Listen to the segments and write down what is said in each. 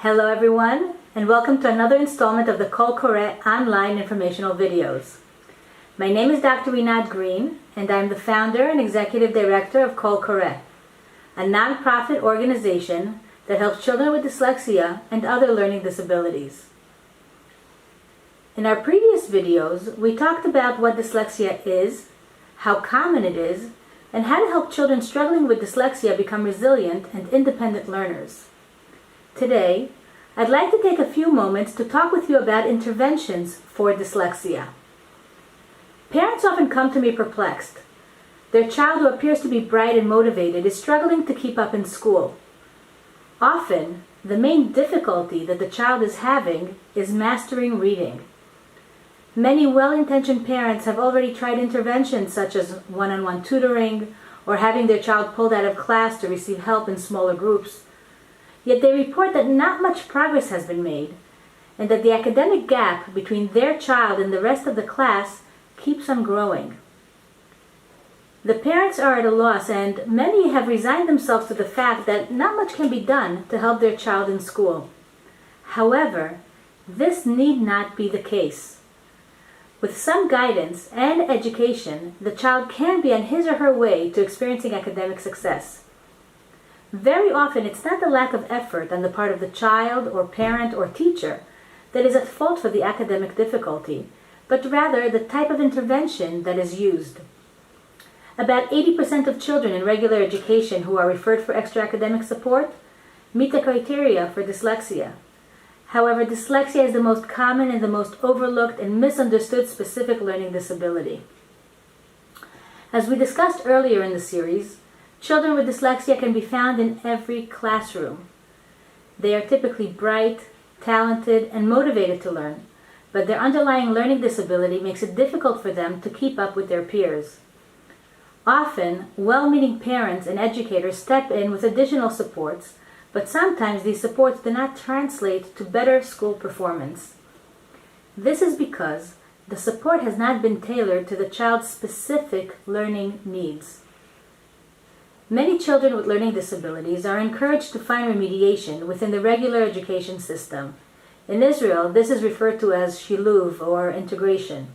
Hello everyone, and welcome to another installment of the Kol Koreh online informational videos. My name is Dr. Rinat R, and I'm the founder and executive director of Kol Koreh, a non-profit organization that helps children with dyslexia and other learning disabilities. In our previous videos, we talked about what dyslexia is, how common it is, and how to help children struggling with dyslexia become resilient and independent learners. Today, I'd like to take a few moments to talk with you about interventions for dyslexia. Parents often come to me perplexed. Their child, who appears to be bright and motivated, is struggling to keep up in school. Often, the main difficulty that the child is having is mastering reading. Many well-intentioned parents have already tried interventions such as one-on-one tutoring or having their child pulled out of class to receive help in smaller groups. Yet they report that not much progress has been made and that the academic gap between their child and the rest of the class keeps on growing. The parents are at a loss, and many have resigned themselves to the fact that not much can be done to help their child in school. However, this need not be the case. With some guidance and education, the child can be on his or her way to experiencing academic success. Very often, it's not the lack of effort on the part of the child or parent or teacher that is at fault for the academic difficulty, but rather the type of intervention that is used. About 80% of children in regular education who are referred for extra academic support meet the criteria for dyslexia. However, dyslexia is the most common and the most overlooked and misunderstood specific learning disability. As we discussed earlier in the series, children with dyslexia can be found in every classroom. They are typically bright, talented, and motivated to learn, but their underlying learning disability makes it difficult for them to keep up with their peers. Often, well-meaning parents and educators step in with additional supports, but sometimes these supports do not translate to better school performance. This is because the support has not been tailored to the child's specific learning needs. Many children with learning disabilities are encouraged to find remediation within the regular education system. In Israel, this is referred to as shiluv, or integration.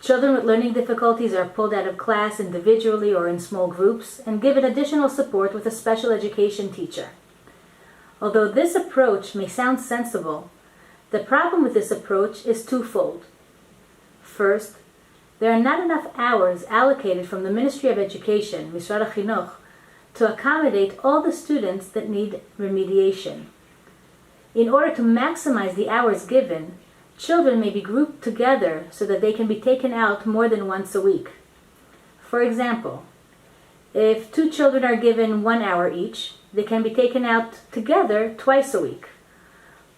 Children with learning difficulties are pulled out of class individually or in small groups and given additional support with a special education teacher. Although this approach may sound sensible, the problem with this approach is twofold. First, there are not enough hours allocated from the Ministry of Education, Mishrad HaChinuch, to accommodate all the students that need remediation. In order to maximize the hours given, children may be grouped together so that they can be taken out more than once a week. For example, if 2 children are given 1 hour each, they can be taken out together twice a week.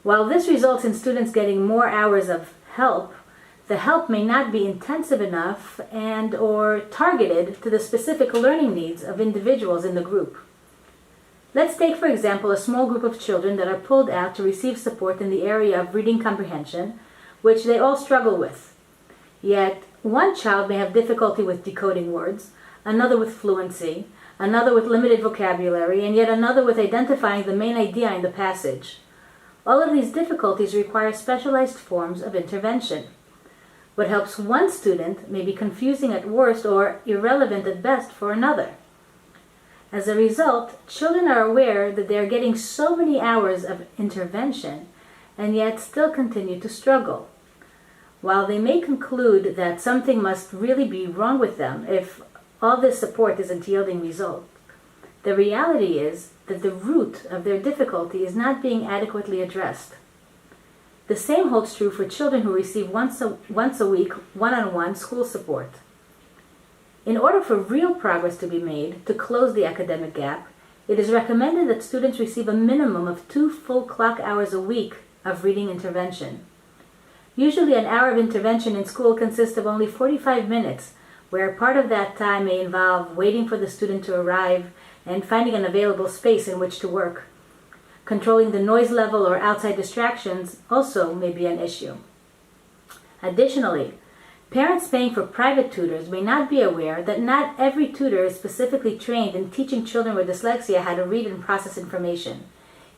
While this results in students getting more hours of help, the help may not be intensive enough and or targeted to the specific learning needs of individuals in the group. Let's take, for example, a small group of children that are pulled out to receive support in the area of reading comprehension, which they all struggle with. Yet, one child may have difficulty with decoding words, another with fluency, another with limited vocabulary, and yet another with identifying the main idea in the passage. All of these difficulties require specialized forms of intervention. What helps one student may be confusing at worst or irrelevant at best for another. As a result, children are aware that they are getting so many hours of intervention and yet still continue to struggle. While they may conclude that something must really be wrong with them if all this support isn't yielding results, the reality is that the root of their difficulty is not being adequately addressed. The same holds true for children who receive once a week one-on-one school support. In order for real progress to be made to close the academic gap, it is recommended that students receive a minimum of 2 full clock hours a week of reading intervention. Usually an hour of intervention in school consists of only 45 minutes, where part of that time may involve waiting for the student to arrive and finding an available space in which to work. Controlling the noise level or outside distractions also may be an issue. Additionally, parents paying for private tutors may not be aware that not every tutor is specifically trained in teaching children with dyslexia how to read and process information.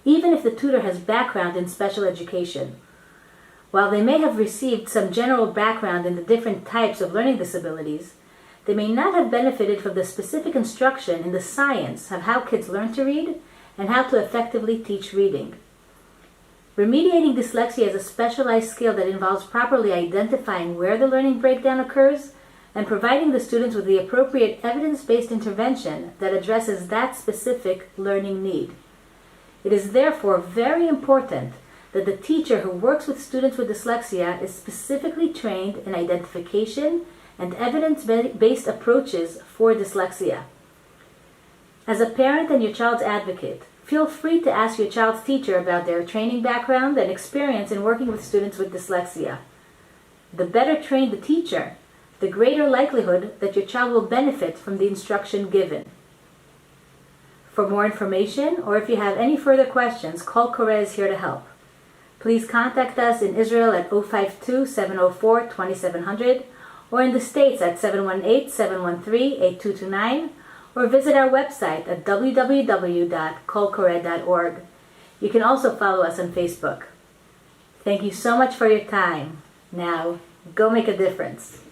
even if the tutor has background in special education. While they may have received some general background in the different types of learning disabilities, they may not have benefited from the specific instruction in the science of how kids learn to read and how to effectively teach reading. Remediating dyslexia is a specialized skill that involves properly identifying where the learning breakdown occurs and providing the students with the appropriate evidence-based intervention that addresses that specific learning need. It is therefore very important that the teacher who works with students with dyslexia is specifically trained in identification and evidence-based approaches for dyslexia. As a parent and your child's advocate, feel free to ask your child's teacher about their training background and experience in working with students with dyslexia. The better trained the teacher, the greater likelihood that your child will benefit from the instruction given. For more information, or if you have any further questions, Kol Koreh is here to help. Please contact us in Israel at 052-704-2700, or in the States at 718-713-8229, or visit our website at www.kolkoreh.org. You can also follow us on Facebook. Thank you so much for your time. Now, go make a difference.